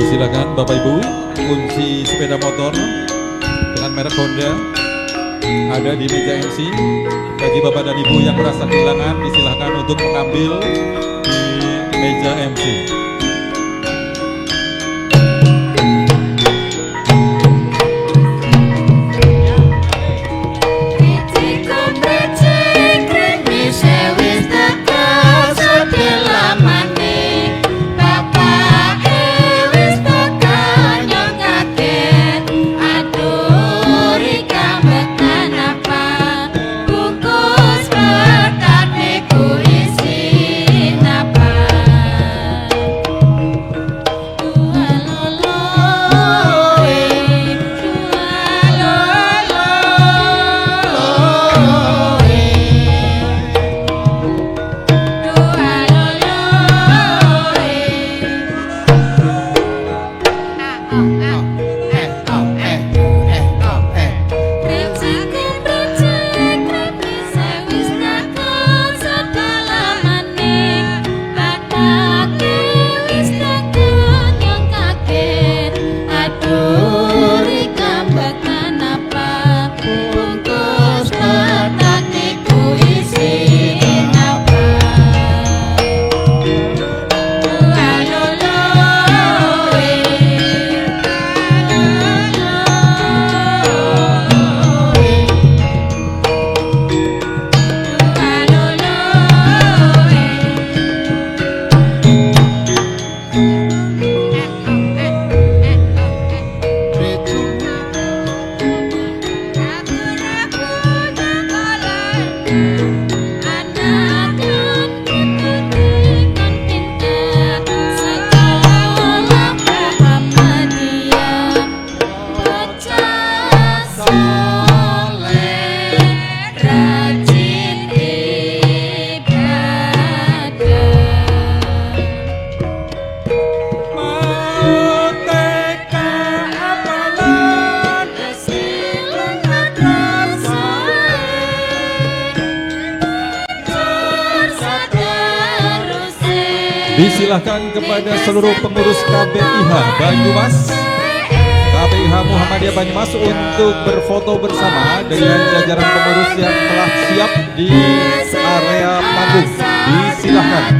Silakan Bapak Ibu, kunci sepeda motor dengan merek Honda ada di meja MC. Bagi Bapak dan Ibu yang merasa kehilangan, disilahkan untuk mengambil di meja MC. Disilahkan kepada seluruh pengurus KBIH Banyumas, KBIH Muhammadiyah Banyumas untuk berfoto bersama dengan jajaran pengurus yang telah siap di area panggung. Disilahkan.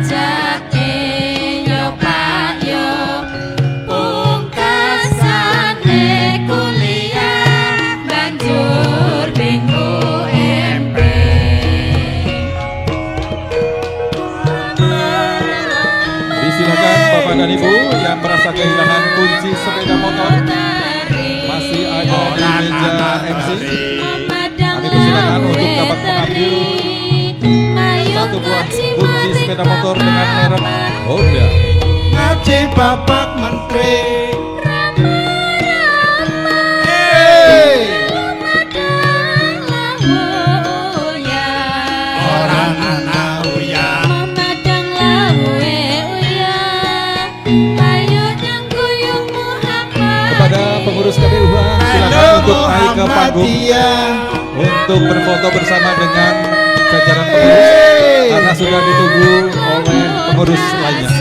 Silakan Bapak dan Ibu yang merasa kehilangan kunci sepeda motor, masih ada di meja MC. Kami persilakan untuk dapat mengambil satu buah kunci sepeda motor dengan merek Honda. Ngaji Bapak Menteri. Pengurus KBIH silakan untuk naik ke panggung untuk berfoto bersama dengan jajaran pengurus karena sudah ditunggu oleh pengurus lainnya.